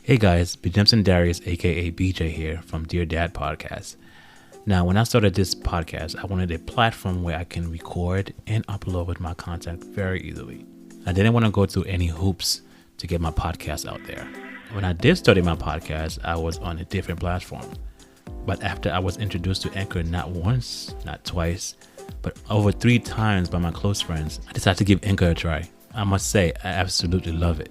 Hey guys, Bjemson Darius, aka BJ here from Dear Dad Podcast. Now, when I started this podcast, I wanted a platform where I can record and upload my content very easily. I didn't want to go through any hoops to get my podcast out there. When I did start my podcast, I was on a different platform. But after I was introduced to Anchor not once, not twice, but over 3 times by my close friends, I decided to give Anchor a try. I must say, I absolutely love it.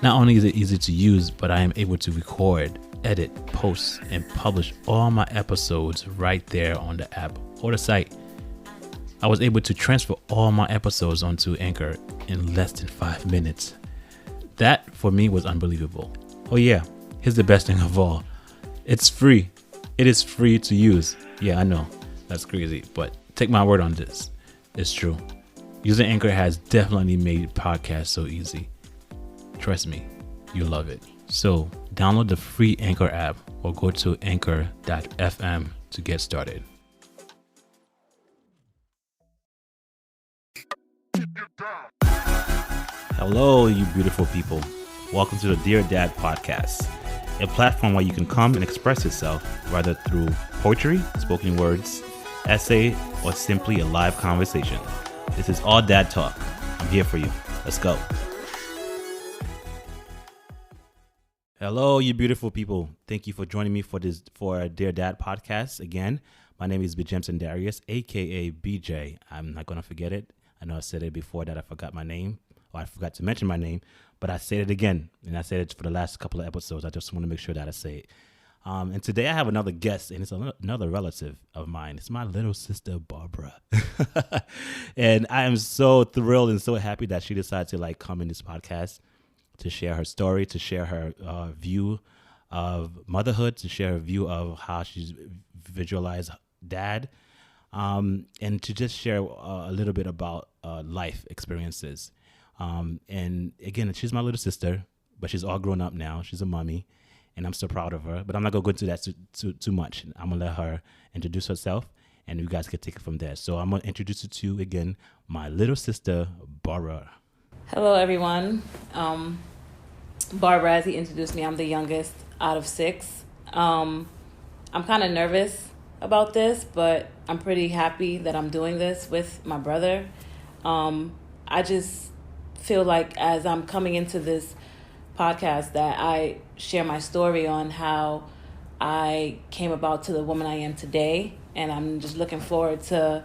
Not only is it easy to use, but I am able to record, edit, post, and publish all my episodes right there on the app or the site. I was able to transfer all my episodes onto Anchor in less than 5 minutes. That, for me, was unbelievable. Oh yeah, here's the best thing of all. It's free. It is free to use. Yeah, I know, that's crazy, but take my word on this. It's true. Using Anchor has definitely made podcasts so easy. Trust me, you'll love it. So download the free Anchor app or go to anchor.fm to get started. Hello, you beautiful people. Welcome to the Dear Dad Podcast, a platform where you can come and express yourself, whether through poetry, spoken words, essay, or simply a live conversation. This is all dad talk. I'm here for you. Let's go. Hello, you beautiful people. Thank you for joining me for Dear Dad Podcast again. My name is Bjemson Darius, aka BJ. I'm not going to forget it. I know I said it before that I forgot my name, or I forgot to mention my name, but I said it again, and I said it for the last couple of episodes. I just want to make sure that I say it. And today I have another guest, and it's another relative of mine. It's my little sister, Barbara. And I am so thrilled and so happy that she decided to come in this podcast to share her story, to share her view of motherhood, to share her view of how she's visualized dad, and to just share a little bit about life experiences. And again, she's my little sister, but she's all grown up now. She's a mommy, and I'm so proud of her. But I'm not going to go into that too much. I'm going to let her introduce herself, and you guys can take it from there. So I'm going to introduce you to, again, my little sister, Barbara. Hello, everyone. Barbara, as he introduced me, I'm the youngest out of 6. I'm kind of nervous about this, but I'm pretty happy that I'm doing this with my brother. I just feel like as I'm coming into this podcast that I share my story on how I came about to the woman I am today, and I'm just looking forward to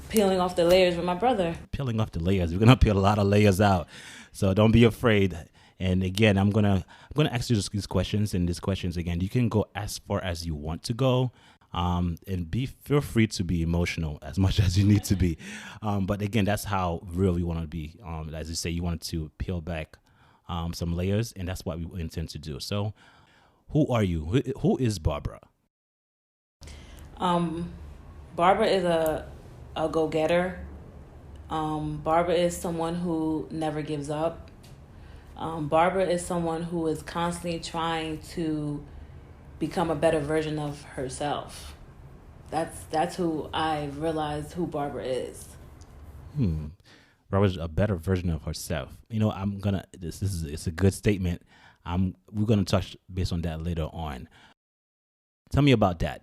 peeling off the layers with my brother. Peeling off the layers. We're gonna peel a lot of layers out, so don't be afraid. And again, I'm gonna ask you these questions, and these questions again, you can go as far as you want to go, and feel free to be emotional as much as you need to be. But again, that's how real we want to be. As you say, you want to peel back some layers, and that's what we intend to do. So, who are you? Who is Barbara? Barbara is a go-getter. Barbara is someone who never gives up. Barbara is someone who is constantly trying to become a better version of herself. That's who I realized who Barbara is. Barbara's a better version of herself. It's a good statement. We're gonna touch based on that later on. Tell me about that.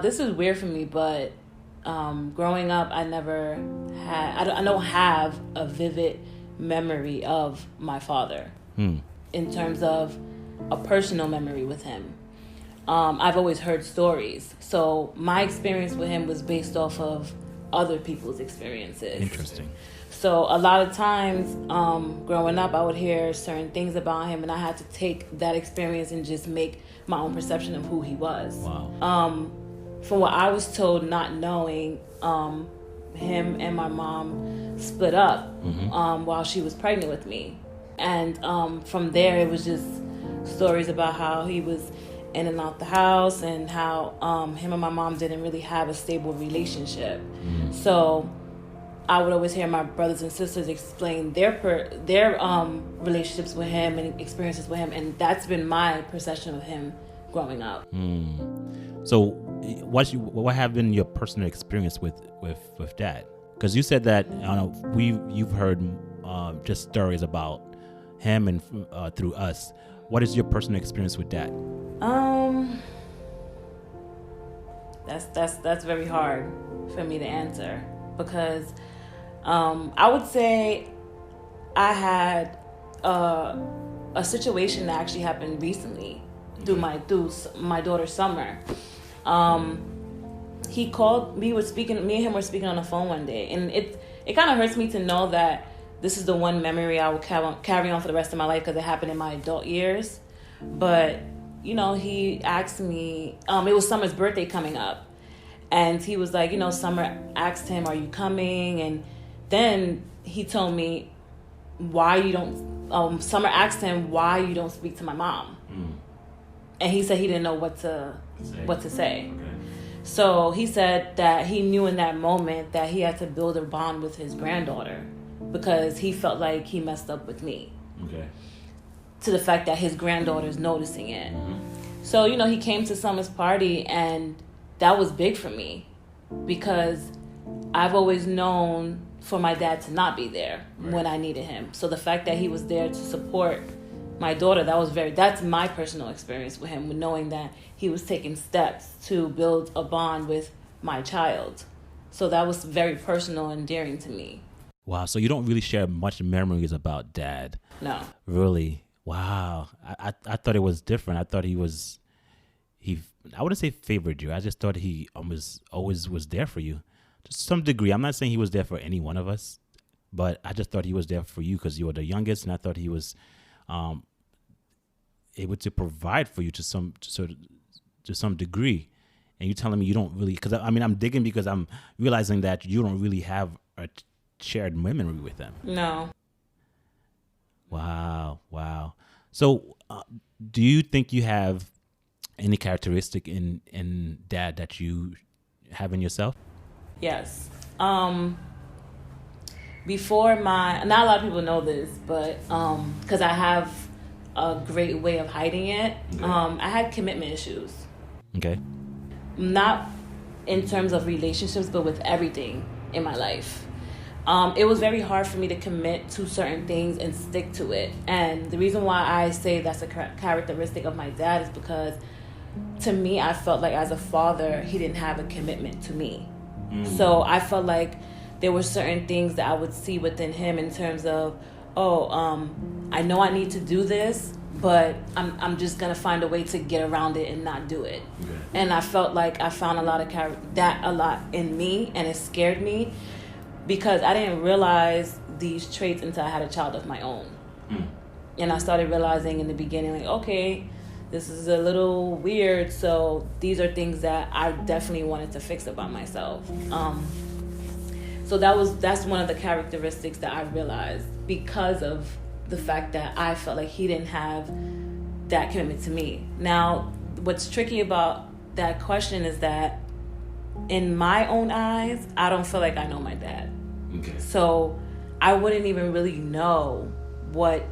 This is weird for me, but growing up, I don't have a vivid memory of my father in terms of a personal memory with him. I've always heard stories, so my experience with him was based off of other people's experiences. Interesting. So a lot of times growing up, I would hear certain things about him, and I had to take that experience and just make my own perception of who he was. Wow. From what I was told, not knowing, him and my mom split up while she was pregnant with me. And from there, it was just stories about how he was in and out the house and how him and my mom didn't really have a stable relationship. So I would always hear my brothers and sisters explain their relationships with him and experiences with him, and that's been my perception of him growing up. So, what have been your personal experience with Dad? Because you said that you've heard just stories about him and through us. What is your personal experience with that? That's very hard for me to answer because I would say I had a situation that actually happened recently through my daughter's summer. He called me. Me and him were speaking on the phone one day, and it kind of hurts me to know that this is the one memory I will carry on for the rest of my life because it happened in my adult years. But he asked me. It was Summer's birthday coming up, and he was like, Summer asked him, "Are you coming?" And then he told me, "Why you don't?" Summer asked him, "Why you don't speak to my mom?" And he said he didn't know what to say. Okay. So he said that he knew in that moment that he had to build a bond with his granddaughter because he felt like he messed up with me. Okay. To the fact that his granddaughter's noticing it. Mm-hmm. So, he came to Summer's party, and that was big for me because I've always known for my dad to not be there when I needed him. So the fact that he was there to support my daughter, that's my personal experience with him, with knowing that he was taking steps to build a bond with my child. So that was very personal and endearing to me. Wow. So you don't really share much memories about Dad? No. Really? Wow. I thought it was different. I thought I wouldn't say favored you. I just thought he always was there for you to some degree. I'm not saying he was there for any one of us, but I just thought he was there for you because you were the youngest, and I thought he was able to provide for you to some degree. And you're telling me you don't really, because I'm digging because I'm realizing that you don't really have a shared memory with them. No. Wow. So do you think you have any characteristic in Dad that you have in yourself? Yes. Before not a lot of people know this, but because I have a great way of hiding it, I had commitment issues. Okay. Not in terms of relationships, but with everything in my life. It was very hard for me to commit to certain things and stick to it. And the reason why I say that's a characteristic of my dad is because to me, I felt like as a father, he didn't have a commitment to me. So I felt like there were certain things that I would see within him in terms of, I know I need to do this, but I'm just going to find a way to get around it and not do it. Okay. And I felt like I found a lot in me, and it scared me because I didn't realize these traits until I had a child of my own. And I started realizing in the beginning, like, okay, this is a little weird, so these are things that I definitely wanted to fix about myself. So that's one of the characteristics that I realized because of the fact that I felt like he didn't have that commitment to me. Now, what's tricky about that question is that in my own eyes, I don't feel like I know my dad. Okay. So I wouldn't even really know what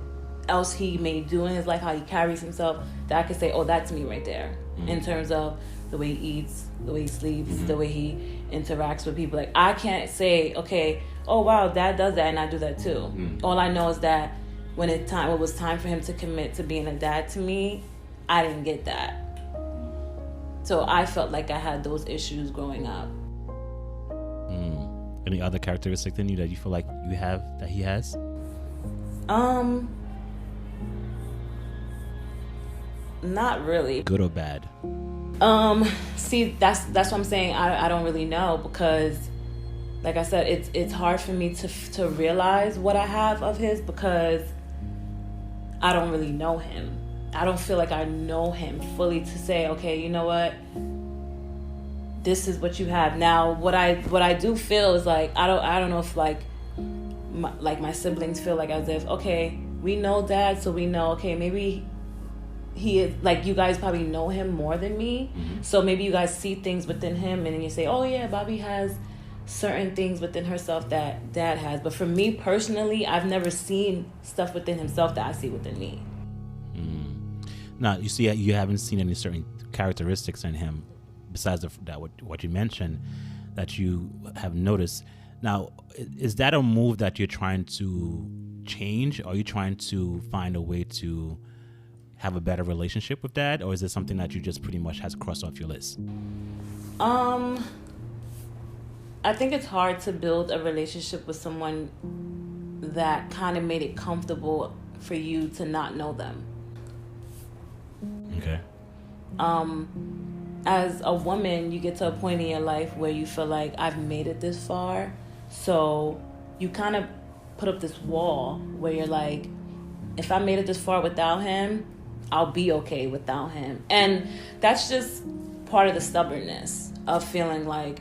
else he may do in his life, how he carries himself, that I could say, oh, that's me right there. In terms of the way he eats, the way he sleeps, the way he interacts with people. Like, I can't say, okay, oh, wow, Dad does that and I do that too. All I know is that when it was time for him to commit to being a dad to me, I didn't get that. So I felt like I had those issues growing up. Any other characteristics in you that you feel like you have that he has? Not really. Good or bad? See, that's what I'm saying. I don't really know because, like I said, it's hard for me to realize what I have of his because I don't really know him. I don't feel like I know him fully to say, okay, you know what? This is what you have. Now, what I do feel is like I don't know if my siblings feel like as if, okay, we know Dad, so we know, okay, maybe he is, like, you guys probably know him more than me. So maybe you guys see things within him and then you say, oh yeah, Bobby has certain things within herself that Dad has. But for me personally, I've never seen stuff within himself that I see within me. Now, you see, you haven't seen any certain characteristics in him besides what you mentioned that you have noticed. Now, is that a move that you're trying to change? Are you trying to find a way to have a better relationship with dad, or is it something that you just pretty much has crossed off your list? I think it's hard to build a relationship with someone that kind of made it comfortable for you to not know them. Okay. As a woman, you get to a point in your life where you feel like I've made it this far, so you kind of put up this wall where you're like, if I made it this far without him, I'll be okay without him. And that's just part of the stubbornness of feeling like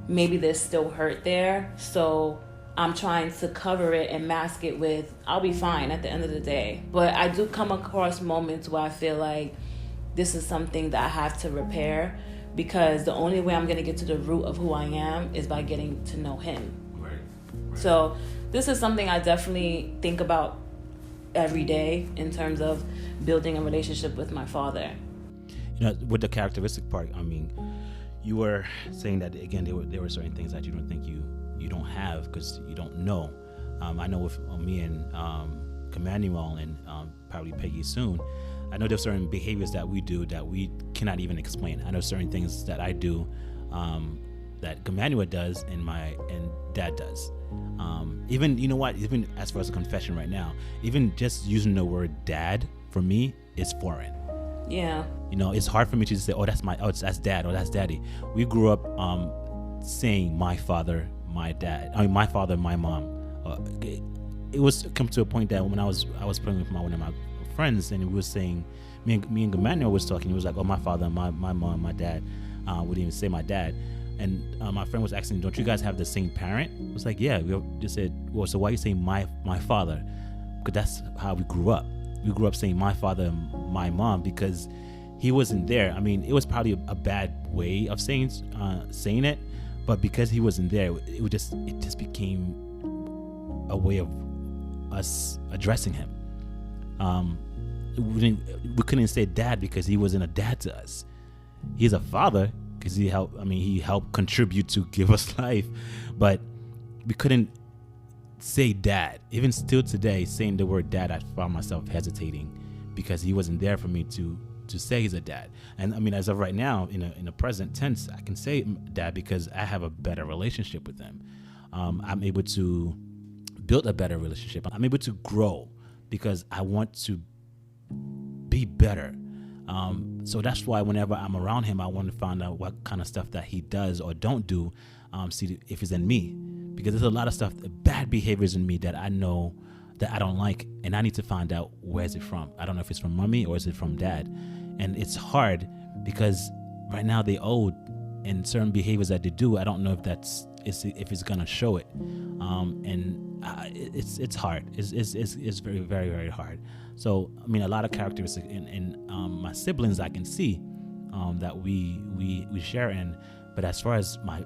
maybe there's still hurt there, so I'm trying to cover it and mask it with I'll be fine at the end of the day. But I do come across moments where I feel like this is something that I have to repair, because the only way I'm going to get to the root of who I am is by getting to know him. Right. So this is something I definitely think about every day in terms of building a relationship with my father. You know, with the characteristic part, I mean, you were saying that, again, there were certain things that you don't think you don't have because you don't know. I know with me and Emmanuel and probably Peggy soon, I know there's certain behaviors that we do that we cannot even explain. I know certain things that I do that Emmanuel does and dad does. Even, you know what, even as far as a confession right now, even just using the word dad for me is foreign. Yeah. You know, it's hard for me to just say, that's dad, or that's daddy. We grew up saying my father, my dad. I mean, my father, my mom. It was come to a point that when I was playing with one of my friends, and we were saying, me and Emmanuel was talking. He was like, "Oh, my father, my mom, my dad." Wouldn't even say my dad. And my friend was asking, "Don't you guys have the same parent?" I was like, "Yeah." We just said, "Well, so why are you saying my father?" Because that's how we grew up. We grew up saying my father and my mom because he wasn't there. I mean, it was probably a bad way of saying it, but because he wasn't there, it just became a way of us addressing him. We couldn't say dad because he wasn't a dad to us. He's a father because he helped contribute to give us life, but we couldn't say dad. Even still today, saying the word dad, I found myself hesitating because he wasn't there for me to say he's a dad. And I mean, as of right now, in a present tense, I can say dad because I have a better relationship with him. I'm able to build a better relationship. I'm able to grow because I want to be better. So that's why whenever I'm around him, I want to find out what kind of stuff that he does or don't do, see if it's in me. Because there's a lot of stuff, bad behaviors in me that I know that I don't like, and I need to find out where is it from. I don't know if it's from mommy or is it from dad. And it's hard because right now they old, and certain behaviors that they do, I don't know if if it's gonna show it. It's hard. It's very, very, very hard. So I mean, a lot of characteristics in my siblings I can see that we share in. But as far as my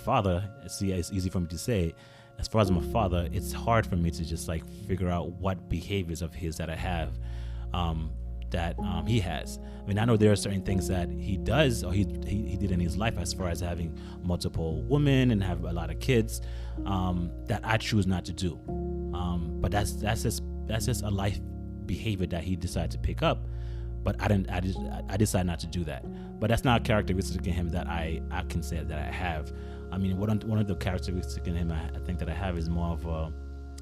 father, see, it's easy for me to say. As far as my father, it's hard for me to just like figure out what behaviors of his that I have that he has. I mean, I know there are certain things that he does or he did in his life as far as having multiple women and have a lot of kids that I choose not to do. But that's just a life behavior that he decided to pick up. But I decided not to do that. But that's not a characteristic in him that I can say that I have. I mean, one of the characteristics in him I think that I have is more of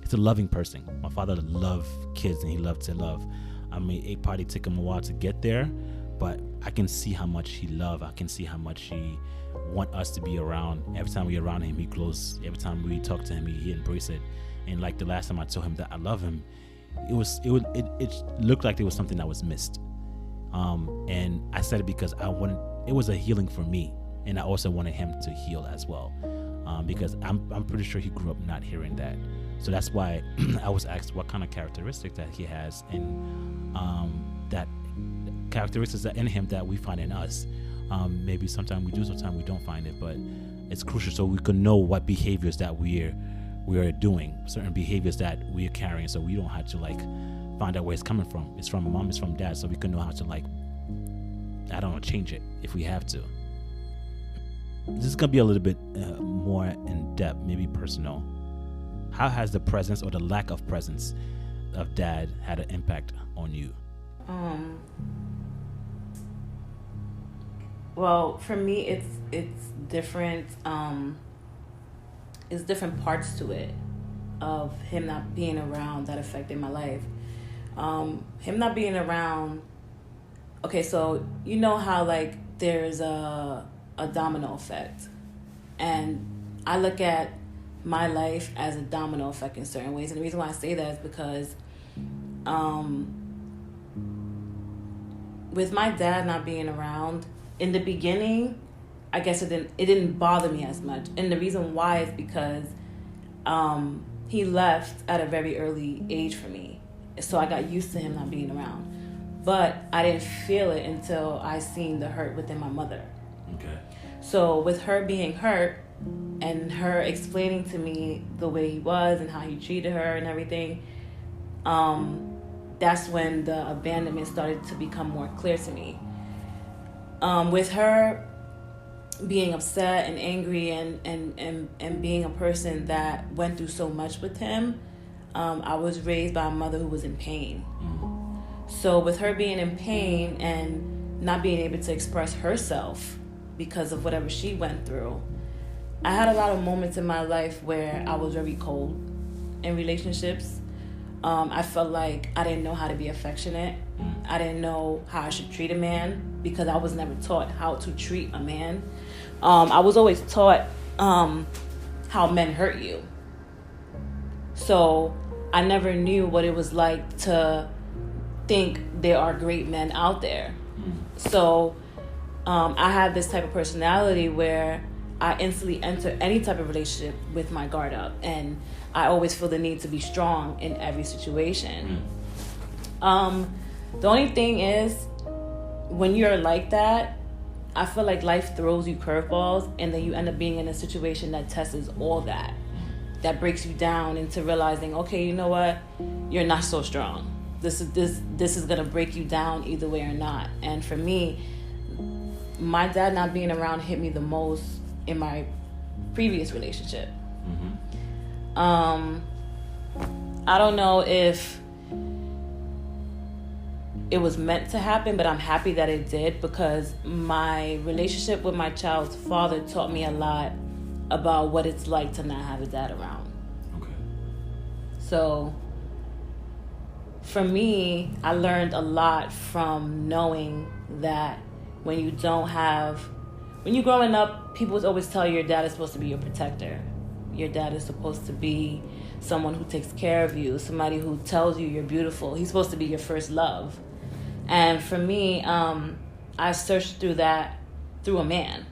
he's a loving person. My father loved kids and he loved to love. I mean, it probably took him a while to get there, but I can see how much he loved. I can see how much he want us to be around. Every time we're around him, he close. Every time we talk to him, he embrace it. And like the last time I told him that I love him, it looked like there was something that was missed. And I said it because it was a healing for me, and I also wanted him to heal as well, because I'm pretty sure he grew up not hearing that. So that's why I was asked what kind of characteristics that he has, and that characteristics that in him that we find in us. Maybe sometimes we do, sometimes we don't find it, but it's crucial so we can know what behaviors that we are doing, certain behaviors that we are carrying, so we don't have to like find out where it's coming from. It's from mom, it's from dad, so we can know how to like, I don't know, change it if we have to. This is gonna be a little bit more in depth, maybe personal. how has the presence or the lack of presence of dad had an impact on you? Well, for me, it's different. It's different parts to it of him not being around that affected my life. Him not being around. Okay, so you know how like there's a domino effect, and I look at my life as a domino effect in certain ways, and the reason why I say that is because with my dad not being around in the beginning, I guess it didn't bother me as much, and the reason why is because he left at a very early age for me, so I got used to him not being around. But I didn't feel it until I seen the hurt within my mother. Okay. So with her being hurt and her explaining to me the way he was and how he treated her and everything, that's when the abandonment started to become more clear to me. With her being upset and angry and being a person that went through so much with him, I was raised by a mother who was in pain. So with her being in pain and not being able to express herself because of whatever she went through, I had a lot of moments in my life where I was very cold in relationships. I felt like I didn't know how to be affectionate. I didn't know how I should treat a man because I was never taught how to treat a man. I was always taught how men hurt you. So I never knew what it was like to think there are great men out there. So I had this type of personality where I instantly enter any type of relationship with my guard up, and I always feel the need to be strong in every situation. The only thing is, when you're like that, I feel like life throws you curveballs, and then you end up being in a situation that tests all that breaks you down into realizing, okay, you know what, you're not so strong. This is gonna break you down either way or not. And for me, my dad not being around hit me the most in my previous relationship. I don't know if it was meant to happen, but I'm happy that it did, because my relationship with my child's father taught me a lot about what it's like to not have a dad around. Okay. So for me, I learned a lot from knowing that when you're growing up, people always tell you your dad is supposed to be your protector. Your dad is supposed to be someone who takes care of you, somebody who tells you you're beautiful. He's supposed to be your first love. And for me, I searched through that through a man.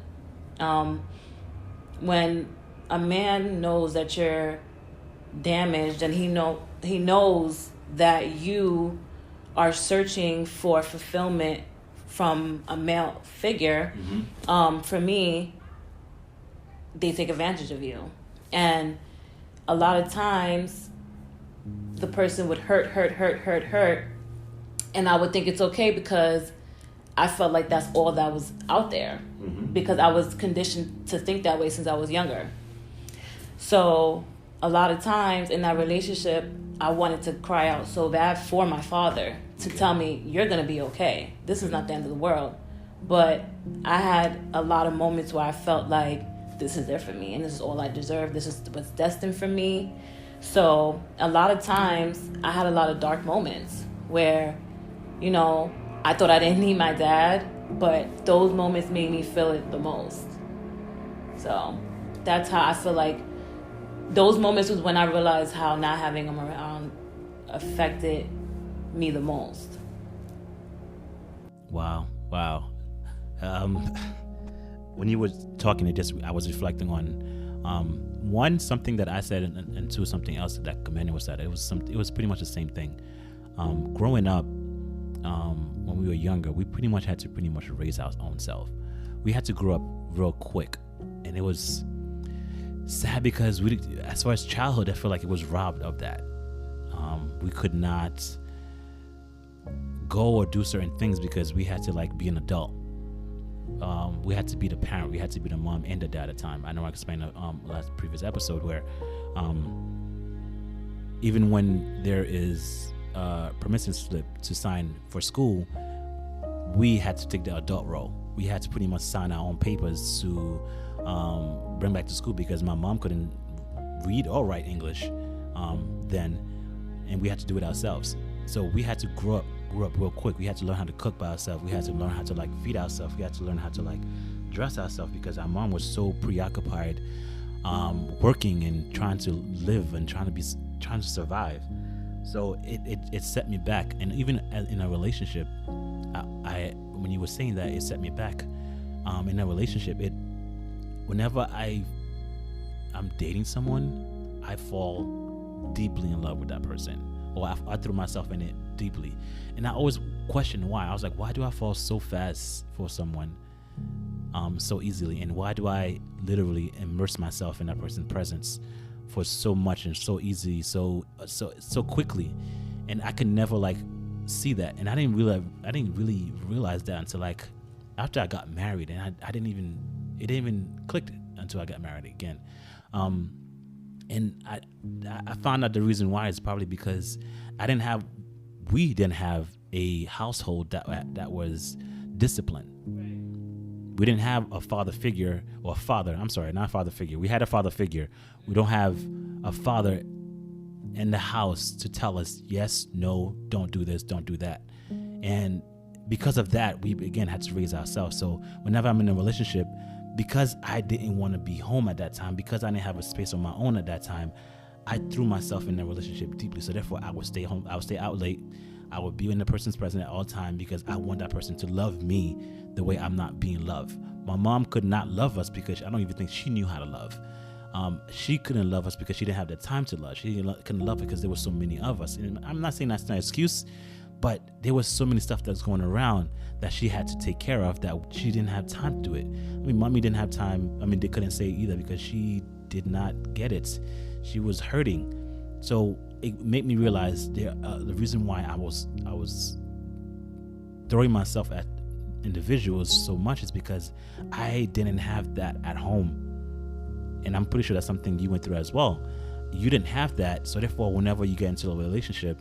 When a man knows that you're damaged, and he knows that you are searching for fulfillment from a male figure, for me, they take advantage of you. And a lot of times, the person would hurt, and I would think it's okay because I felt like that's all that was out there, because I was conditioned to think that way since I was younger. So a lot of times in that relationship, I wanted to cry out so bad for my father to tell me, you're going to be okay. This is not the end of the world. But I had a lot of moments where I felt like this is it for me, and this is all I deserve. This is what's destined for me. So a lot of times I had a lot of dark moments where, I thought I didn't need my dad, but those moments made me feel it the most. So that's how I feel like those moments was when I realized how not having him around affected me the most. Wow. When you were talking, I was reflecting on something that I said, and two, something else that Commander said. It was pretty much the same thing. Growing up, when we were younger, we pretty much had to raise our own self. We had to grow up real quick, and it was sad because as far as childhood, I feel like it was robbed of that. We could not go or do certain things because we had to be an adult. We had to be the parent, we had to be the mom and the dad at the time. I know I explained in the previous episode where even when there is a permission slip to sign for school, we had to take the adult role. We had to pretty much sign our own papers to bring back to school because my mom couldn't read or write English then, and we had to do it ourselves. So we had to grow up real quick. We had to learn how to cook by ourselves. We had to learn how to like feed ourselves. We had to learn how to like dress ourselves because our mom was so preoccupied working and trying to live and trying to survive. So it set me back. And even in a relationship, I when you were saying that, it set me back. In a relationship, whenever I'm dating someone, I fall deeply in love with that person, or I threw myself in it deeply. And I always question why. I was like, why do I fall so fast for someone so easily, and why do I literally immerse myself in that person's presence for so much and so easily, so quickly? And I could never like see that, and I didn't really realize that until like after I got married, and it didn't even click until I got married again. And I found out the reason why is probably because we didn't have a household that was disciplined. We didn't have a father figure, or not father figure. We had a father figure. We don't have a father in the house to tell us yes, no, don't do this, don't do that. And because of that, we again had to raise ourselves. So whenever I'm in a relationship, because I didn't want to be home at that time, because I didn't have a space on my own at that time, I threw myself in the relationship deeply. So therefore, I would stay home. I would stay out late. I would be in the person's presence at all time because I want that person to love me the way I'm not being loved. My mom could not love us because I don't even think she knew how to love. She couldn't love us because she didn't have the time to love. She couldn't love because there were so many of us. And I'm not saying that's not an excuse, but there was so many stuff that was going around that she had to take care of that she didn't have time to do it. I mean, mommy didn't have time. I mean, they couldn't say it either because she did not get it. She was hurting. So it made me realize the reason why I was throwing myself at individuals so much is because I didn't have that at home. And I'm pretty sure that's something you went through as well. You didn't have that, so therefore whenever you get into a relationship,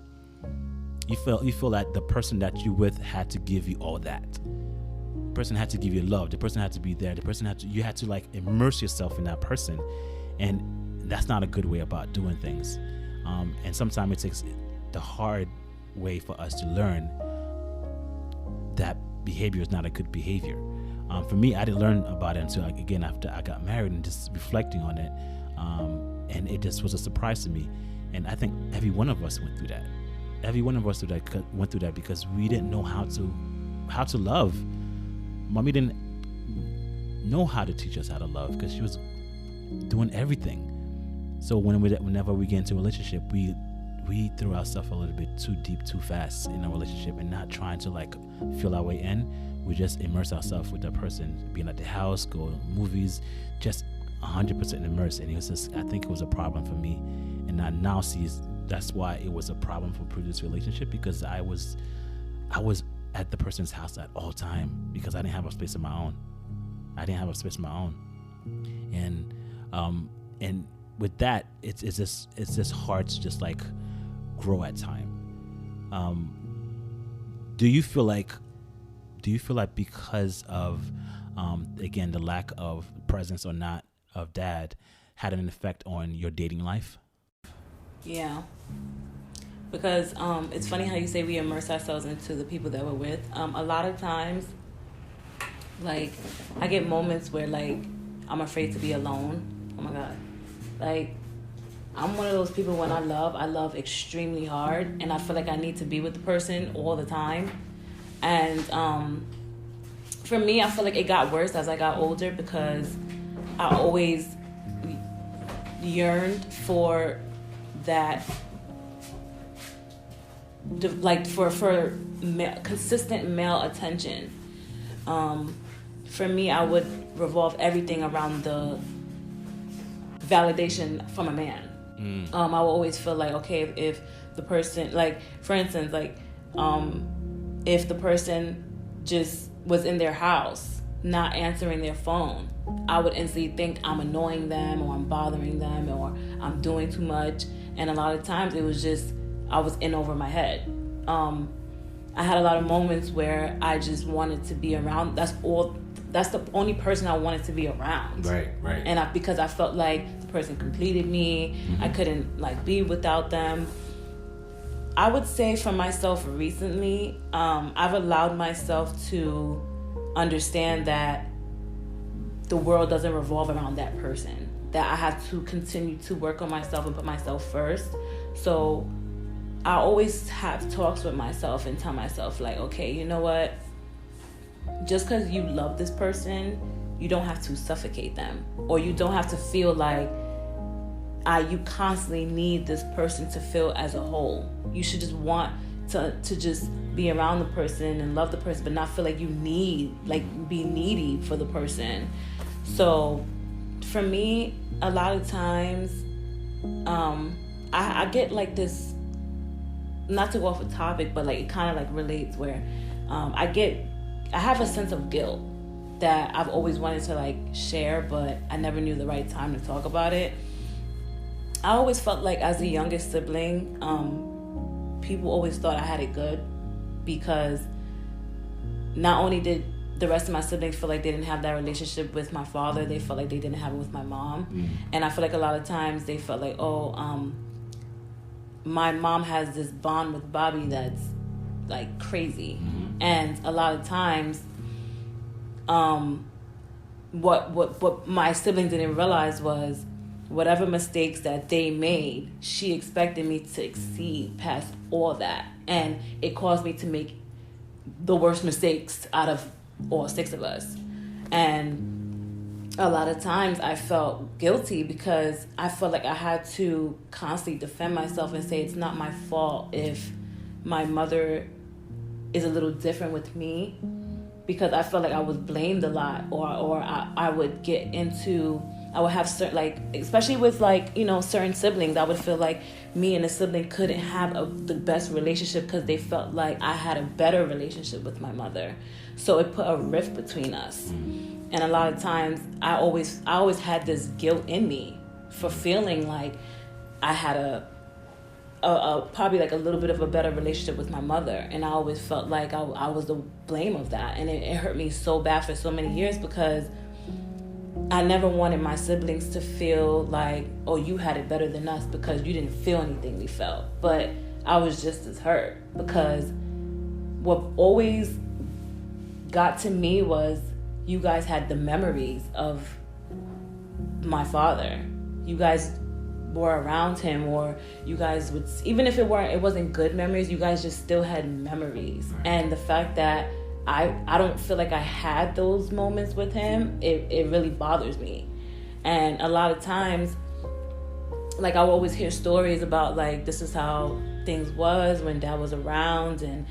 you feel that the person that you with had to give you all that. The person had to give you love. The person had to be there. You had to like immerse yourself in that person. And that's not a good way about doing things. And sometimes it takes the hard way for us to learn that behavior is not a good behavior. For me, I didn't learn about it until again after I got married and just reflecting on it. And it just was a surprise to me. And I think every one of us went through that. Every one of us went through that because we didn't know how to love. Mommy didn't know how to teach us how to love because she was doing everything. So whenever we get into a relationship, we threw ourselves a little bit too deep, too fast in a relationship, and not trying to like feel our way in. We just immerse ourselves with that person, being at the house, go to movies, just 100% immersed. And I think it was a problem for me, and I now see that's why it was a problem for previous relationship, because I was at the person's house at all time because I didn't have a space of my own. And with that, it's just hard to just like grow at time. Do you feel like because of again the lack of presence or not of dad had an effect on your dating life? Yeah, because it's funny how you say we immerse ourselves into the people that we're with. A lot of times, like, I get moments where like I'm afraid to be alone. Oh my God. Like, I'm one of those people when I love extremely hard, and I feel like I need to be with the person all the time. And for me, I feel like it got worse as I got older because I always yearned for that, like for consistent male attention. For me, I would revolve everything around the validation from a man. I would always feel like, okay, if the person, like, for instance, like, if the person just was in their house, not answering their phone, I would instantly think I'm annoying them, or I'm bothering them, or I'm doing too much. And a lot of times it was just, I was in over my head. I had a lot of moments where I just wanted to be around. That's the only person I wanted to be around. Right. And because I felt like the person completed me, I couldn't like be without them. I would say for myself recently, I've allowed myself to understand that the world doesn't revolve around that person. That I have to continue to work on myself and put myself first. So I always have talks with myself and tell myself like, okay, you know what? Just because you love this person, you don't have to suffocate them, or you don't have to feel like you constantly need this person to feel as a whole. You should just want to just be around the person and love the person, but not feel like you need, like, be needy for the person. So for me, a lot of times, I get like this, not to go off a topic, but like it kind of like relates where I have a sense of guilt that I've always wanted to like share, but I never knew the right time to talk about it. I always felt like as the youngest sibling, people always thought I had it good, because not only did the rest of my siblings feel like they didn't have that relationship with my father, they felt like they didn't have it with my mom. And I feel like a lot of times they felt like, my mom has this bond with Bobby that's like crazy. And a lot of times, what my siblings didn't realize was whatever mistakes that they made, she expected me to exceed past all that. And it caused me to make the worst mistakes out of all 6 of us. And a lot of times I felt guilty because I felt like I had to constantly defend myself and say it's not my fault if my mother is a little different with me, because I felt like I was blamed a lot, or I would get into, I would have certain, like, especially with like, you know, certain siblings, I would feel like me and a sibling couldn't have the best relationship because they felt like I had a better relationship with my mother. So it put a rift between us. And a lot of times I always had this guilt in me for feeling like I had a probably like a little bit of a better relationship with my mother, and I always felt like I was the blame of that, and it hurt me so bad for so many years, because I never wanted my siblings to feel like, oh, you had it better than us because you didn't feel anything we felt. But I was just as hurt, because what always got to me was you guys had the memories of my father. You guys were around him, or you guys would, even if it wasn't good memories, you guys just still had memories. And the fact that I don't feel like I had those moments with him, it really bothers me. And a lot of times, like, I would always hear stories about like, this is how things was when dad was around, and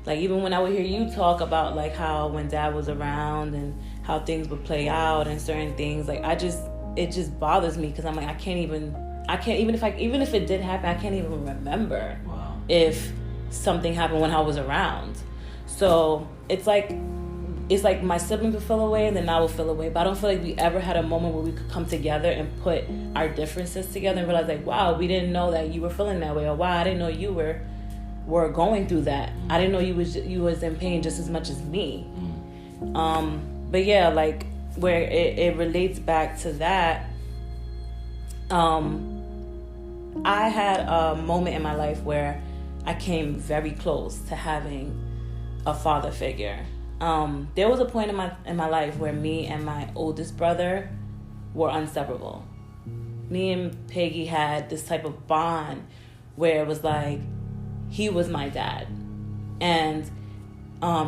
like even when I would hear you talk about like how when dad was around and how things would play out and certain things, like it just bothers me, because I'm like, even if it did happen, I can't even remember if something happened when I was around. So it's like my siblings will feel away and then I will feel away. But I don't feel like we ever had a moment where we could come together and put our differences together and realize like, wow, we didn't know that you were feeling that way, or wow, I didn't know you were going through that. I didn't know you was in pain just as much as me. But yeah, like where it relates back to that, I had a moment in my life where I came very close to having a father figure. There was a point in my life where me and my oldest brother were inseparable. Me and Peggy had this type of bond where it was like he was my dad, and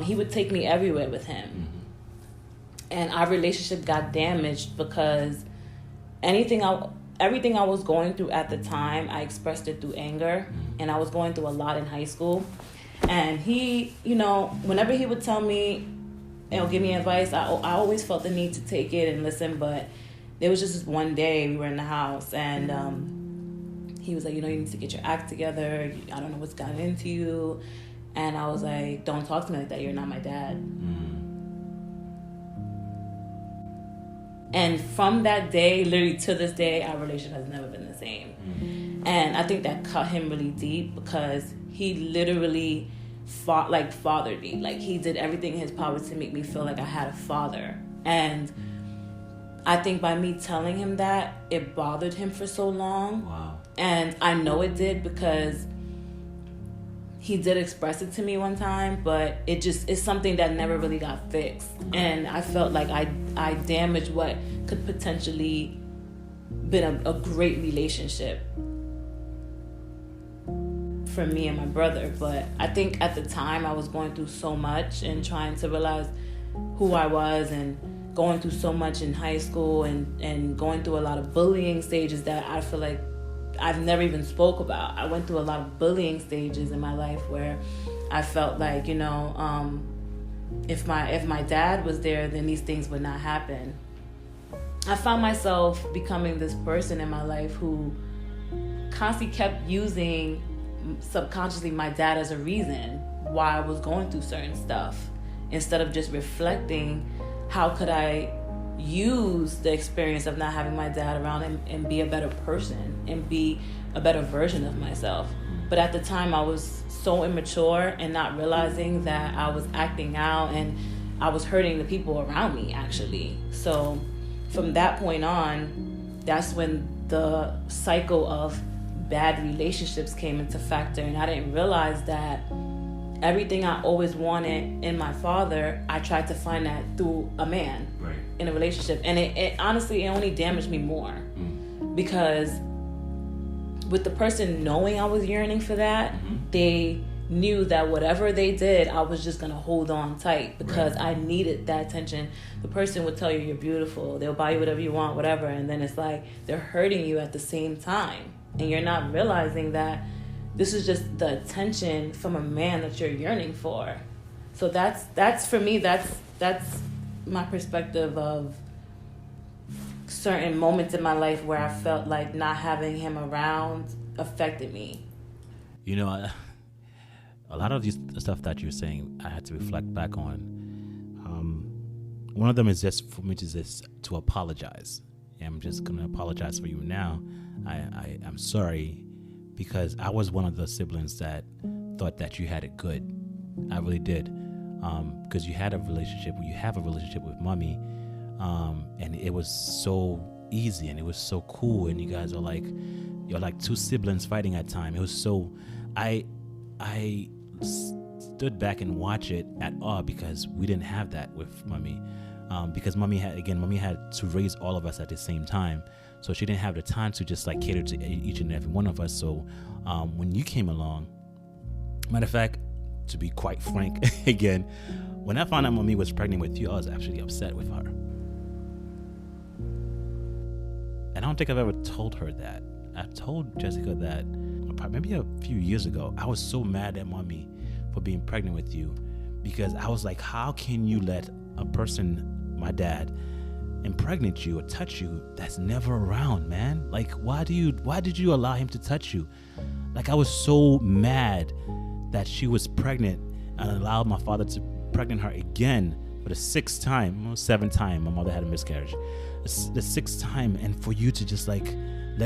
he would take me everywhere with him. And our relationship got damaged because everything I was going through at the time, I expressed it through anger, and I was going through a lot in high school. And he, you know, whenever he would tell me, you know, give me advice, I always felt the need to take it and listen. But there was just this one day we were in the house, and he was like, you know, you need to get your act together. I don't know what's gotten into you. And I was like, don't talk to me like that. You're not my dad. And from that day, literally to this day, our relationship has never been the same. And I think that cut him really deep because he literally fathered me. Like, he did everything in his power to make me feel like I had a father. And I think by me telling him that, it bothered him for so long. Wow. And I know it did because he did express it to me one time, but it's something that never really got fixed. And I felt like I damaged what could potentially been a great relationship for me and my brother. But I think at the time I was going through so much and trying to realize who I was, and going through so much in high school, and going through a lot of bullying stages that I feel like I've never even spoke about. I went through a lot of bullying stages in my life where I felt like, if my dad was there, then these things would not happen. I found myself becoming this person in my life who constantly kept using subconsciously my dad as a reason why I was going through certain stuff, instead of just reflecting how could I use the experience of not having my dad around and be a better person and be a better version of myself. But at the time I was so immature and not realizing that I was acting out and I was hurting the people around me, actually. So from that point on, that's when the cycle of bad relationships came into factor, and I didn't realize that everything I always wanted in my father, I tried to find that through a man, Right. in a relationship. And it honestly, it only damaged me more. Because with the person knowing I was yearning for that, they knew that whatever they did, I was just going to hold on tight because Right. I needed that attention. The person would tell you you're beautiful. They'll buy you whatever you want, whatever. And then it's like they're hurting you at the same time. And you're not realizing that this is just the attention from a man that you're yearning for. So that's for me, that's my perspective of certain moments in my life where I felt like not having him around affected me. A lot of these stuff that you're saying, I had to reflect back on. One of them is just for me to apologize. And I'm just gonna apologize for you now. I'm sorry, because I was one of the siblings that thought that you had it good. I really did, because you have a relationship with mommy, and it was so easy and it was so cool, and you guys are you're like two siblings fighting at time. It was so I stood back and watched it at awe because we didn't have that with mommy, because mommy had to raise all of us at the same time. So she didn't have the time to just cater to each and every one of us. So when you came along, matter of fact, to be quite frank, again, when I found out mommy was pregnant with you, I was actually upset with her. And I don't think I've ever told her that. I've told Jessica that maybe a few years ago. I was so mad at mommy for being pregnant with you, because I was like, how can you let a person, my dad, impregnate you or touch you that's never around, man? Why did you allow him to touch you? I was so mad that she was pregnant and allowed my father to pregnant her again for the seventh time. My mother had a miscarriage. The sixth time, and for you to just let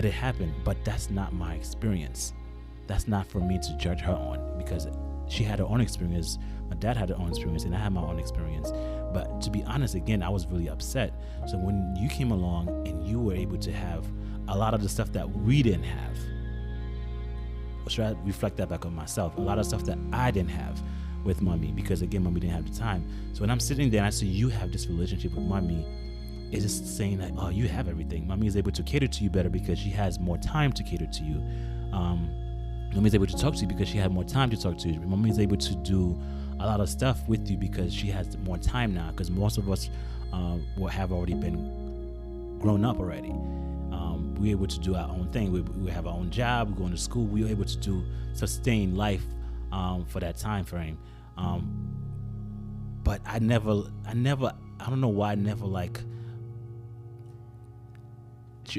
it happen. But that's not my experience. That's not for me to judge her on, because she had her own experience. My dad had her own experience, and I had my own experience. But to be honest, again, I was really upset. So when you came along and you were able to have a lot of the stuff that we didn't have, or should I reflect that back on myself? A lot of stuff that I didn't have with mommy, because again, mommy didn't have the time. So when I'm sitting there and I see you have this relationship with mommy, it's just saying oh, you have everything. Mommy is able to cater to you better because she has more time to cater to you. Mommy is able to talk to you because she had more time to talk to you. Mommy is able to do a lot of stuff with you because she has more time now, because most of us have already been grown up already. We're able to do our own thing. We have our own job. We're going to school. We're able to sustain life for that time frame. But I don't know why I never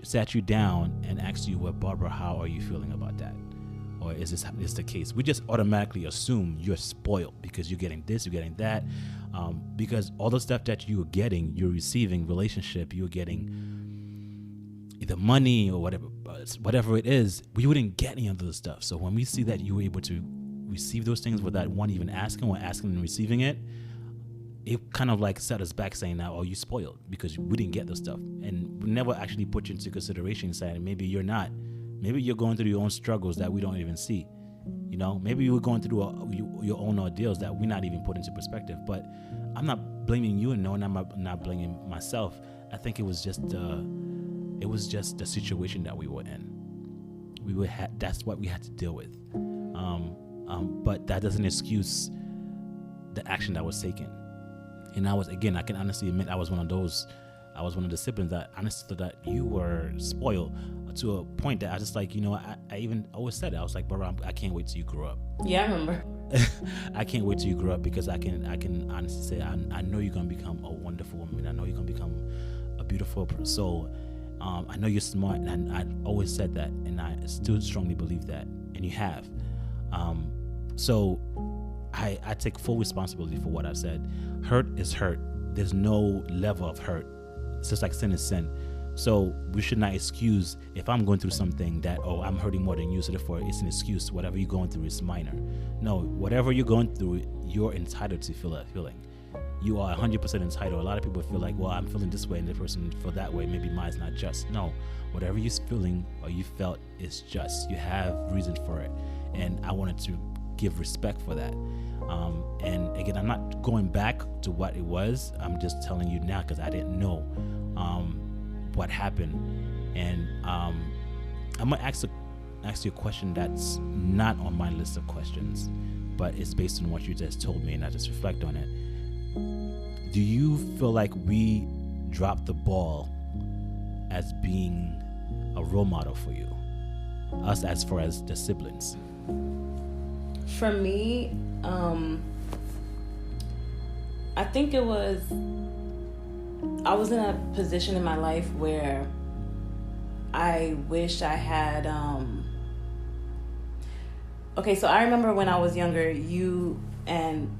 sat you down and asked you, well, Barbara, how are you feeling about that? Or or is this the case? We just automatically assume you're spoiled because you're getting this, you're getting that, because all the stuff that you're getting, you're receiving, relationship, you're getting either money or whatever it is, we wouldn't get any of those stuff. So when we see that you were able to receive those things without one even asking or asking and receiving it, it kind of like set us back saying now, oh, you spoiled because we didn't get those stuff. And we never actually put you into consideration saying maybe you're not. Maybe you're going through your own struggles that we don't even see. You know, maybe you were going through your own ordeals that we're not even put into perspective. But I'm not blaming you, and no, and I'm not blaming myself. I think it was just the situation that we were in. That's what we had to deal with. But that doesn't excuse the action that was taken. And I can honestly admit I was one of the siblings that honestly thought that you were spoiled to a point that I just like, I even always said it. I was like, bro, I can't wait till you grow up. Yeah, I remember. I can't wait till you grow up because I can honestly say I know you're going to become a wonderful woman. I know you're going to become a beautiful soul. I know you're smart, and I always said that, and I still strongly believe that, and you have. So I take full responsibility for what I've said. Hurt is hurt. There's no level of hurt. It's just like sin is sin. So we should not excuse if I'm going through something that, oh, I'm hurting more than you, so therefore it's an excuse. Whatever you're going through is minor. No, whatever you're going through, you're entitled to feel that feeling. You are 100% entitled. A lot of people feel like, well, I'm feeling this way and the person feel that way. Maybe mine's not just. No, whatever you're feeling or you felt is just. You have reason for it. And I wanted to give respect for that. And again, I'm not going back to what it was. I'm just telling you now because I didn't know what happened. And I'm going to ask you a question that's not on my list of questions, but it's based on what you just told me, and I just reflect on it. Do you feel like we dropped the ball as being a role model for you? Us as far as the siblings? For me, I think I was in a position in my life where I wish I had, okay, so I remember when I was younger, you and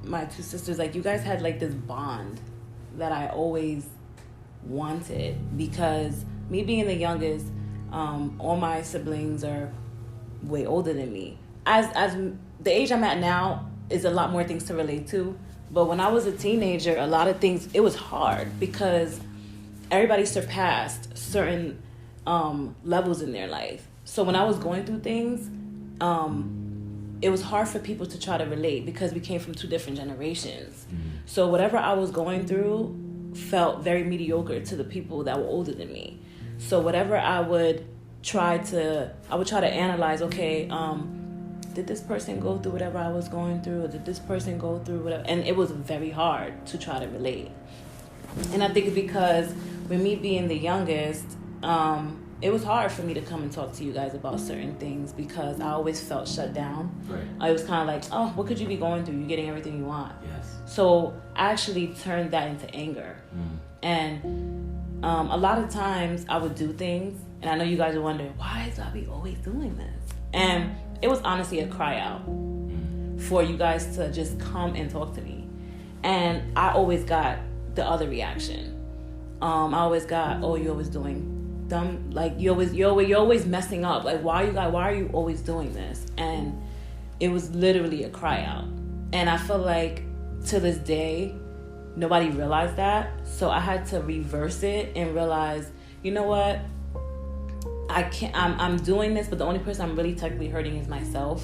my two sisters, like, you guys had like this bond that I always wanted, because me being the youngest, all my siblings are way older than me. As the age I'm at now is a lot more things to relate to, but when I was a teenager, a lot of things, it was hard because everybody surpassed certain levels in their life. So when I was going through things, it was hard for people to try to relate because we came from two different generations. So whatever I was going through felt very mediocre to the people that were older than me. So whatever I would try to analyze, okay, did this person go through whatever I was going through? Or did this person go through whatever? And it was very hard to try to relate. And I think it's because with me being the youngest, it was hard for me to come and talk to you guys about certain things because I always felt shut down. Right. I was kind of like, oh, what could you be going through? You're getting everything you want. Yes. So I actually turned that into anger. And a lot of times I would do things, and I know you guys are wondering, why is Abby always doing this? And it was honestly a cry out for you guys to just come and talk to me. And I always got the other reaction. I always got, oh, you're always doing dumb, like you're always messing up. Like, why are you always doing this? And it was literally a cry out. And I feel like to this day, nobody realized that. So I had to reverse it and realize, you know what? I'm doing this, but the only person I'm really technically hurting is myself.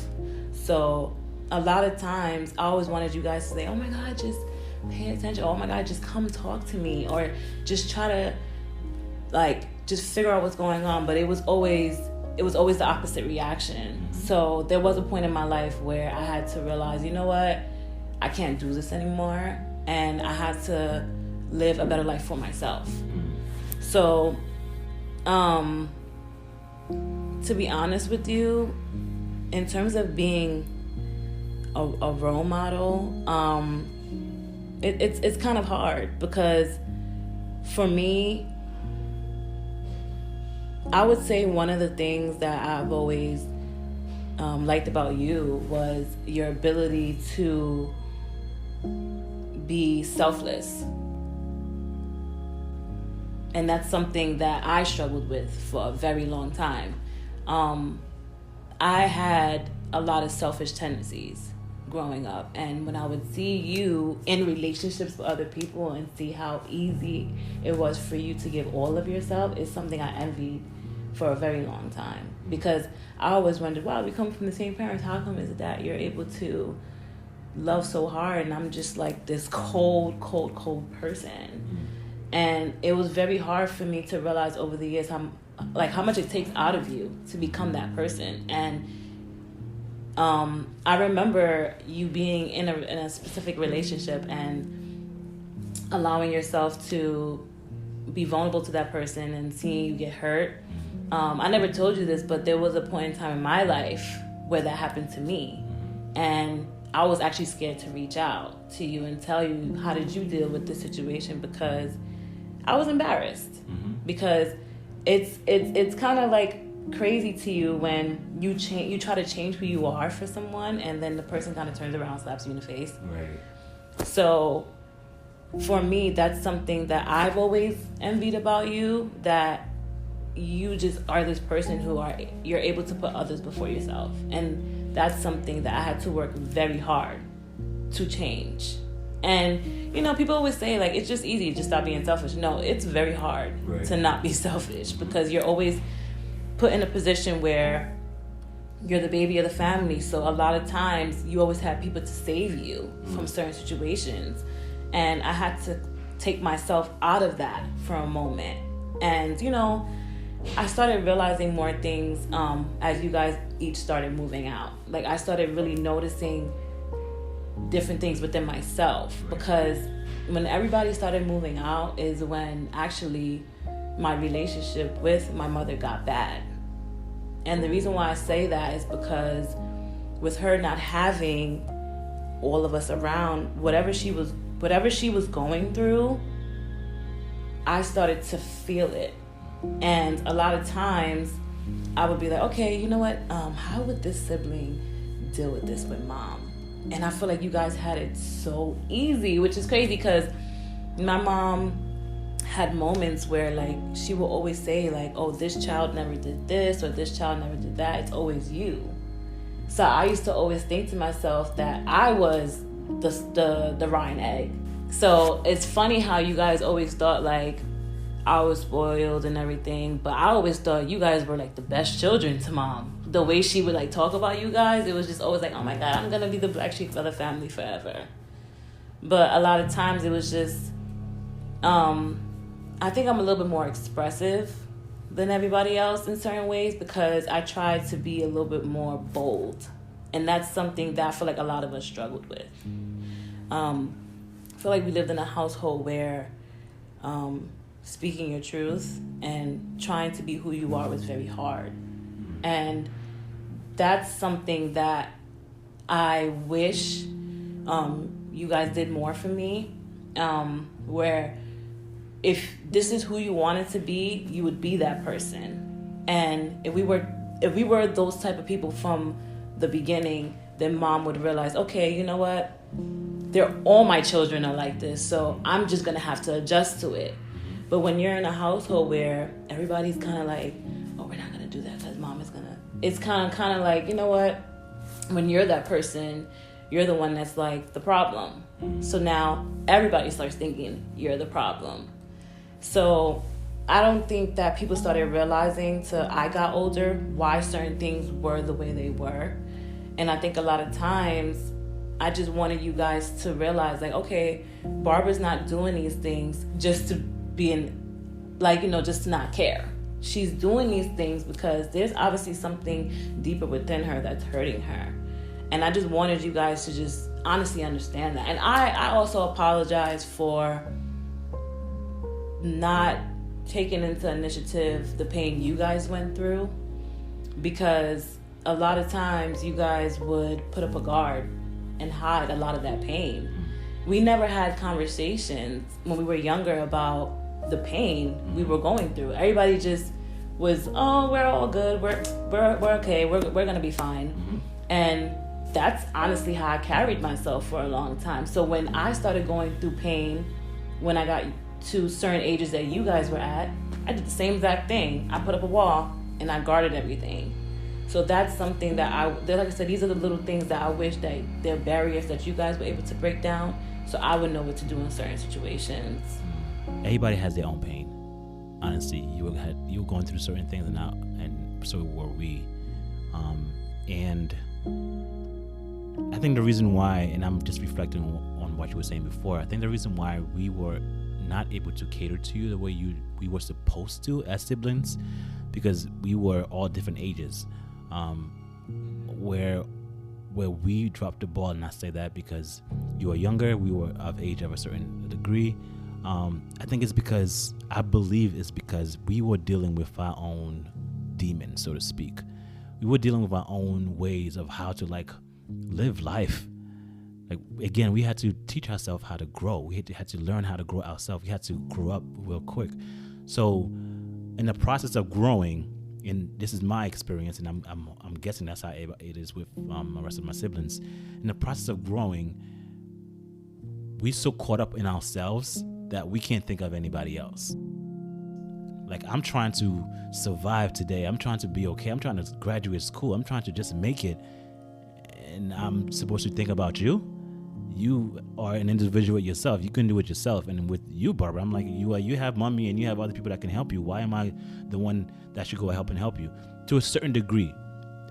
So a lot of times I always wanted you guys to say, oh my God, just pay attention. Oh my God, just come talk to me, or just try to just figure out what's going on. But it was always the opposite reaction. So there was a point in my life where I had to realize, you know what? I can't do this anymore. And I had to live a better life for myself. So, to be honest with you, in terms of being a role model, it's kind of hard because for me, I would say one of the things that I've always liked about you was your ability to be selfless. And that's something that I struggled with for a very long time. I had a lot of selfish tendencies growing up, and when I would see you in relationships with other people and see how easy it was for you to give all of yourself, is something I envied for a very long time, because I always wondered, wow, we come from the same parents, how come is it that you're able to love so hard and I'm just like this cold person? And it was very hard for me to realize over the years how much it takes out of you to become that person. And I remember you being in a specific relationship and allowing yourself to be vulnerable to that person and seeing you get hurt. I never told you this, but there was a point in time in my life where that happened to me. And I was actually scared to reach out to you and tell you, how did you deal with this situation? Because I was embarrassed. Because it's kind of like crazy to you when you try to change who you are for someone, and then the person kind of turns around and slaps you in the face. Right. So for me, that's something that I've always envied about you, that you just are this person you're able to put others before yourself. And that's something that I had to work very hard to change. And, people always say, like, it's just easy to just stop being selfish. No, it's very hard to not be selfish, because you're always put in a position where you're the baby of the family. So a lot of times you always have people to save you from certain situations. And I had to take myself out of that for a moment. And, I started realizing more things as you guys each started moving out. Like, I started really noticing different things within myself, because when everybody started moving out is when actually my relationship with my mother got bad. And the reason why I say that is because with her not having all of us around, whatever she was going through, I started to feel it. And a lot of times I would be like, okay, you know what? How would this sibling deal with this with mom? And I feel like you guys had it so easy, which is crazy, because my mom had moments where, like, she will always say, like, oh, this child never did this or this child never did that. It's always you. So I used to always think to myself that I was the rotten egg. So it's funny how you guys always thought, like, I was spoiled and everything, but I always thought you guys were, like, the best children to mom. The way she would, like, talk about you guys, it was just always like, oh my God, I'm gonna be the black sheep of the family forever. But a lot of times it was just, I think I'm a little bit more expressive than everybody else in certain ways, because I tried to be a little bit more bold. And that's something that I feel like a lot of us struggled with. I feel like we lived in a household where speaking your truth and trying to be who you are was very hard. And that's something that I wish you guys did more for me, where if this is who you wanted to be, you would be that person. And if we were those type of people from the beginning, then mom would realize, okay, you know what? All my children are like this, so I'm just going to have to adjust to it. But when you're in a household where everybody's kind of like, oh, we're not going to do that because mom is going to... It's kind of like, you know what? When you're that person, you're the one that's like the problem. So now everybody starts thinking you're the problem. So I don't think that people started realizing till I got older why certain things were the way they were. And I think a lot of times I just wanted you guys to realize, like, okay, Barbara's not doing these things just to be just to not care. She's doing these things because there's obviously something deeper within her that's hurting her. And I just wanted you guys to just honestly understand that. And I also apologize for not taking into initiative the pain you guys went through, because a lot of times you guys would put up a guard and hide a lot of that pain. We never had conversations when we were younger about the pain we were going through. Everybody just was, oh, we're all good, we're okay, we're gonna be fine. And that's honestly how I carried myself for a long time. So when I started going through pain, when I got to certain ages that you guys were at, I did the same exact thing. I put up a wall and I guarded everything. So that's something that like I said, these are the little things that I wish that they're barriers that you guys were able to break down, so I would know what to do in certain situations. Everybody has their own pain. Honestly, you were going through certain things, and so were we. And I think the reason why, and I'm just reflecting on what you were saying before, I think the reason why we were not able to cater to you the way we were supposed to as siblings, because we were all different ages, where we dropped the ball. And I say that because you were younger, we were of age of a certain degree. I think I believe it's because we were dealing with our own demons, so to speak. We were dealing with our own ways of how to live life. Like, again, we had to teach ourselves how to grow. We had to learn how to grow ourselves. We had to grow up real quick. So in the process of growing, and this is my experience, and I'm guessing that's how it is with the rest of my siblings. In the process of growing, we so caught up in ourselves that we can't think of anybody else. Like, I'm trying to survive today. I'm trying to be okay. I'm trying to graduate school. I'm trying to just make it. And I'm supposed to think about you. You are an individual yourself. You can do it yourself. And with you, Barbara, I'm like, you have mommy and you have other people that can help you. Why am I the one that should go help you? To a certain degree,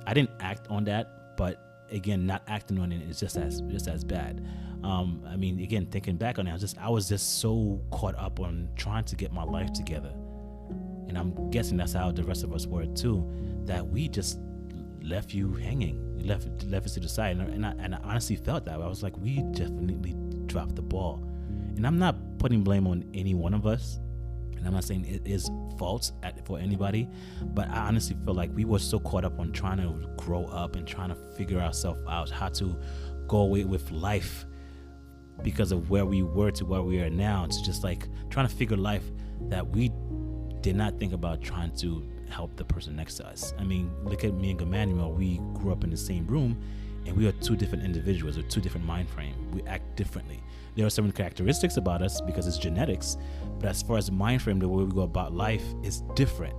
I didn't act on that, but again, not acting on it is just as bad. I mean, again, thinking back on it, I was just so caught up on trying to get my life together. And I'm guessing that's how the rest of us were too, that we just left you hanging. You left us to the side. And I honestly felt that. I was like, we definitely dropped the ball. And I'm not putting blame on any one of us. And I'm not saying it is fault for anybody. But I honestly feel like we were so caught up on trying to grow up and trying to figure ourselves out, how to go away with life because of where we were to where we are now. It's just like trying to figure life, that we did not think about trying to help the person next to us. I mean, look at me and Emmanuel. We grew up in the same room, and we are two different individuals with two different mind frames. We act differently. There are certain characteristics about us because it's genetics, but as far as the mind frame, the way we go about life is different.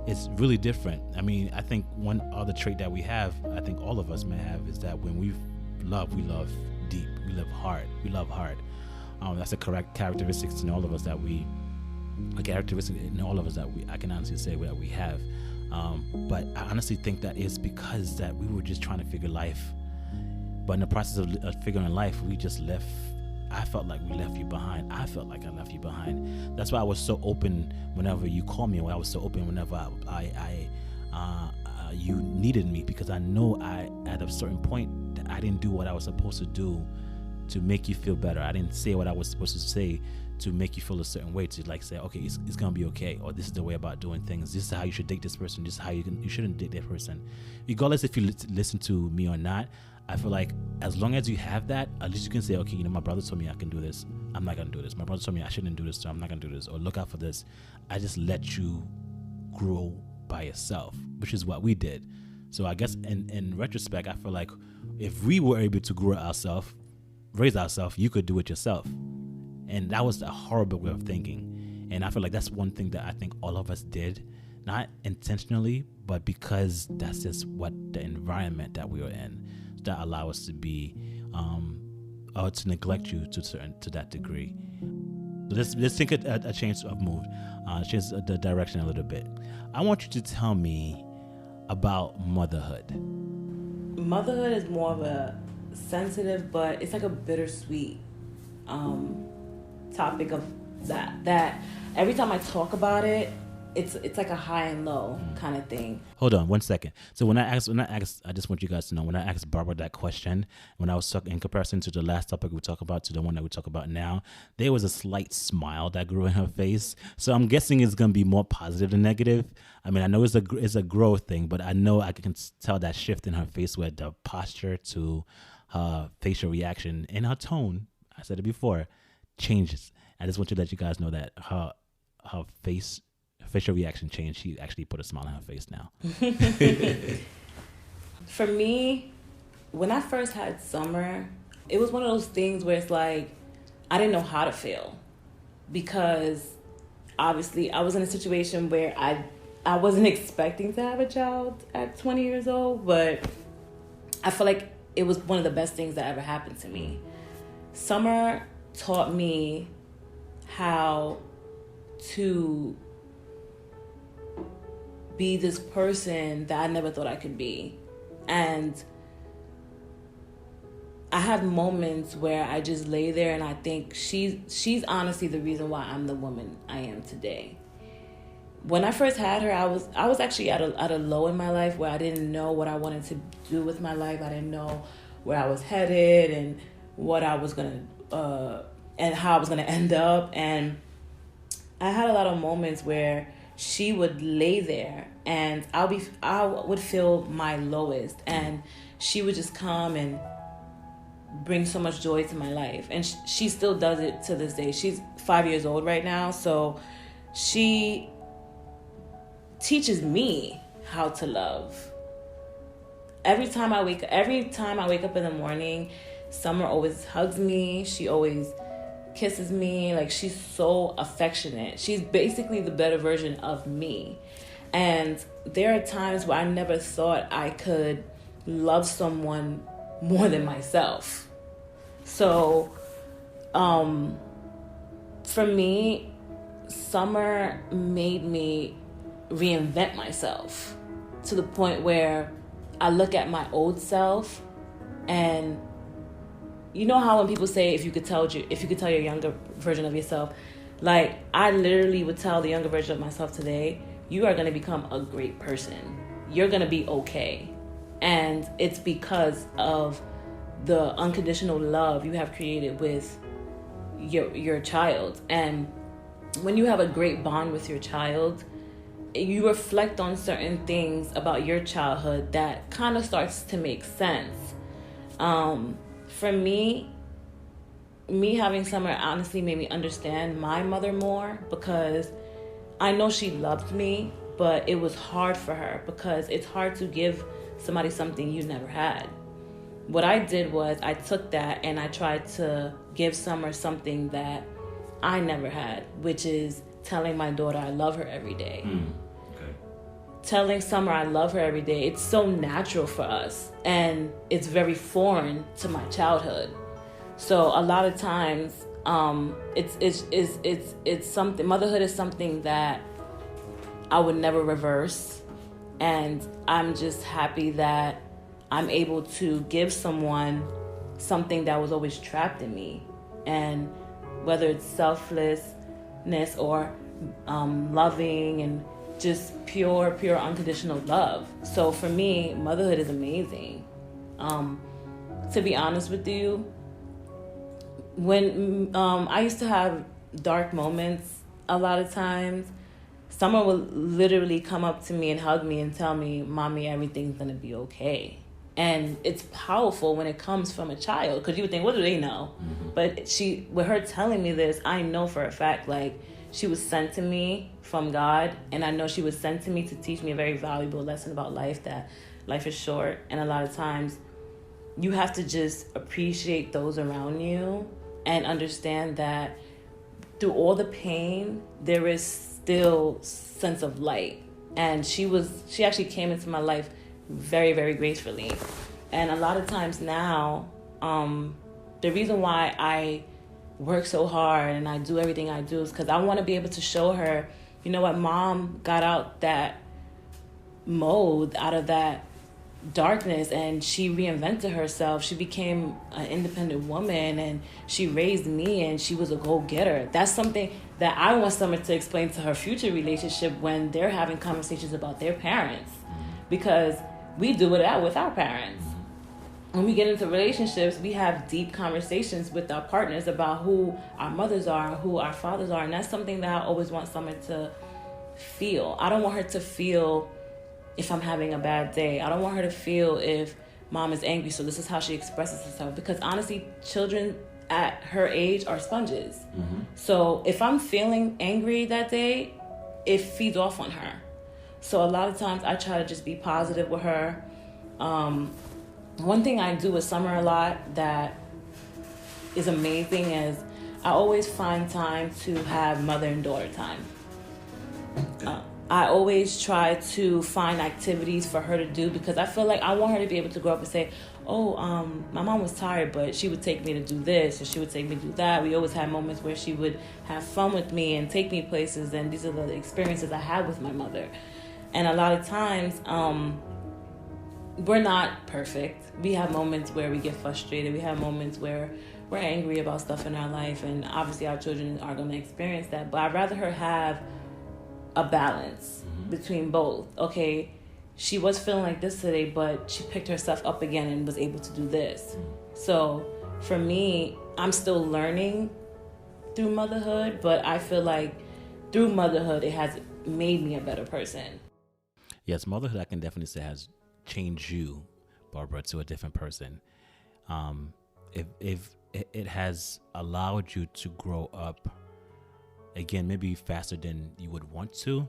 It's really different. I mean, I think one other trait that we have, I think all of us may have, is that when we love deep. We love hard. That's a correct characteristic in all of us that I can honestly say that we have. But I honestly think that is because that we were just trying to figure life. But in the process of figuring life, we just left. I felt like we left you behind. I felt like I left you behind. That's why I was so open whenever you called me. I was so open whenever you needed me, because I know at a certain point that I didn't do what I was supposed to do to make you feel better. I didn't say what I was supposed to say to make you feel a certain way, to say, okay, it's gonna be okay, or this is the way about doing things. This is how you should date this person. This is how you shouldn't date that person. Regardless if you listen to me or not, I feel like as long as you have that, at least you can say, okay, my brother told me I can do this. I'm not gonna do this. My brother told me I shouldn't do this, so I'm not gonna do this. Or look out for this. I just let you grow by yourself, which is what we did. So I guess in retrospect, I feel like if we were able to raise ourselves, you could do it yourself. And that was a horrible way of thinking. And I feel like that's one thing that I think all of us did, not intentionally, but because that's just what the environment that we were in that allow us to be, or to neglect you to that degree. So let's take a change of mood, change the direction a little bit. I want you to tell me about motherhood. Motherhood is more of a sensitive, but it's like a bittersweet topic of that every time I talk about it, it's like a high and low kind of thing. Hold on 1 second. So when I asked, I just want you guys to know, when I asked Barbara that question, when I was talking in comparison to the last topic we talk about to the one that we talk about now, there was a slight smile that grew in her face. So I'm guessing it's gonna be more positive than negative. I mean, I know it's a growth thing, but I know I can tell that shift in her face, where the posture to her facial reaction and her tone, I said it before, changes. I just want to let you guys know that her facial reaction changed. She actually put a smile on her face now. For me, when I first had Summer, it was one of those things where it's like, I didn't know how to feel. Because obviously I was in a situation where I wasn't expecting to have a child at 20 years old, but I feel like it was one of the best things that ever happened to me. Summer taught me how to be this person that I never thought I could be. And I have moments where I just lay there and I think she's honestly the reason why I'm the woman I am today. When I first had her, I was actually at a low in my life where I didn't know what I wanted to do with my life. I didn't know where I was headed and what I was gonna and how I was gonna end up. And I had a lot of moments where she would lay there and I would feel my lowest, and she would just come and bring so much joy to my life. And she still does it to this day. She's 5 years old right now, so she teaches me how to love. Every time I wake up in the morning, Summer always hugs me. She always kisses me. Like, she's so affectionate. She's basically the better version of me. And there are times where I never thought I could love someone more than myself. So, for me, Summer made me reinvent myself to the point where I look at my old self, and you know how when people say if you could tell your younger version of yourself, like, I literally would tell the younger version of myself today, you are going to become a great person. You're going to be okay. And it's because of the unconditional love you have created with your child. And when you have a great bond with your child, you reflect on certain things about your childhood that kind of starts to make sense. For me having Summer honestly made me understand my mother more, because I know she loved me, but it was hard for her because it's hard to give somebody something you never had. What I did was I took that and I tried to give Summer something that I never had, which is telling my daughter I love her every day. Telling Summer I love her every day, it's so natural for us, and it's very foreign to my childhood. So a lot of times, it's something. Motherhood is something that I would never reverse, and I'm just happy that I'm able to give someone something that was always trapped in me, and whether it's selflessness or loving and just pure unconditional love. So for me, motherhood is amazing. To be honest with you, when I used to have dark moments a lot of times, someone would literally come up to me and hug me and tell me, "Mommy, everything's gonna be okay." And it's powerful when it comes from a child, because you would think, what do they know? Mm-hmm. But with her telling me this, I know for a fact, like, she was sent to me from God, and I know she was sent to me to teach me a very valuable lesson about life, that life is short, and a lot of times you have to just appreciate those around you and understand that through all the pain, there is still sense of light. And she actually came into my life very, very gracefully. And a lot of times now, the reason why I work so hard and I do everything I do is because I want to be able to show her, you know what, Mom got out that mode, out of that darkness, and she reinvented herself. She became an independent woman, and she raised me, and she was a go-getter. That's something that I want Summer to explain to her future relationship when they're having conversations about their parents, because we do it with our parents. When we get into relationships, we have deep conversations with our partners about who our mothers are and who our fathers are, and that's something that I always want Summer to feel. I don't want her to feel if I'm having a bad day. I don't want her to feel if Mom is angry, so this is how she expresses herself. Because honestly, children at her age are sponges. Mm-hmm. So if I'm feeling angry that day, it feeds off on her. So a lot of times I try to just be positive with her. One thing I do with Summer a lot that is amazing is I always find time to have mother and daughter time. I always try to find activities for her to do because I feel like I want her to be able to grow up and say, oh, my mom was tired, but she would take me to do this or she would take me to do that. We always had moments where she would have fun with me and take me places, and these are the experiences I had with my mother. And a lot of times, we're not perfect. We have moments where we get frustrated. We have moments where we're angry about stuff in our life, and obviously our children are going to experience that. But I'd rather her have a balance between both. Okay, she was feeling like this today, but she picked herself up again and was able to do this. So for me, I'm still learning through motherhood, but I feel like through motherhood, it has made me a better person. Yes, motherhood, I can definitely say, has changed you, Barbara, to a different person. If it has allowed you to grow up, again, maybe faster than you would want to,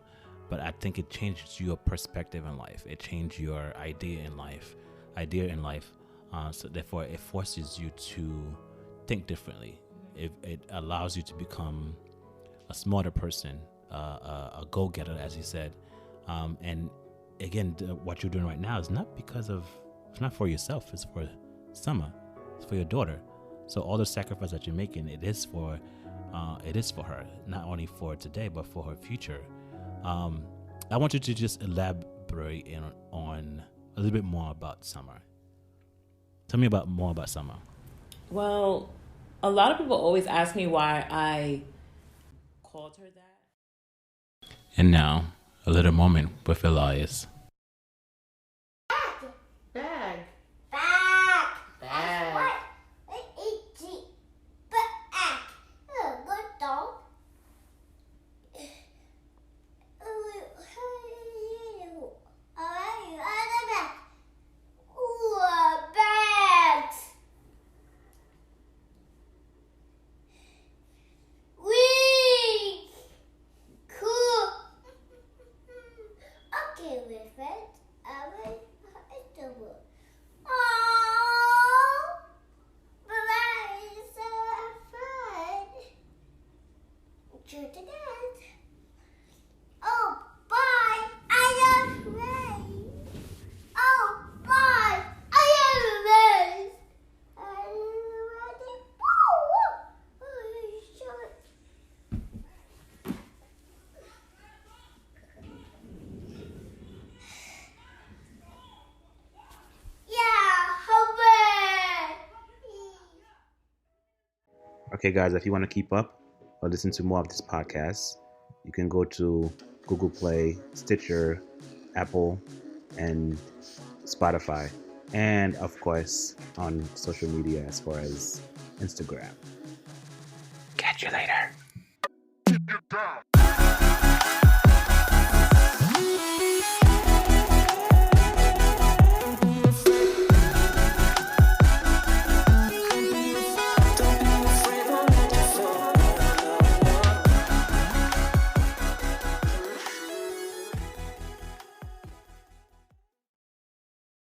but I think it changed your perspective in life. It changed your idea in life. So therefore, it forces you to think differently. It allows you to become a smarter person, a go-getter, as you said. And again, what you're doing right now is it's not for yourself. It's for Summer. It's for your daughter. So all the sacrifice that you're making, it is for her, not only for today, but for her future. I want you to just elaborate on a little bit more about Summer. Tell me more about Summer. Well, a lot of people always ask me why I called her that. And now, a little moment with Elias. Bag. Good dog. Bags. Cool. Okay, with it. I will. Oh, but that is so fun. True to that. Oh, bye. I am ready. Oh, bye. I am ready. I am ready. Okay, guys, if you want to keep up or listen to more of this podcast, you can go to Google Play, Stitcher, Apple, and Spotify. And, of course, on social media as far as Instagram. Catch you later.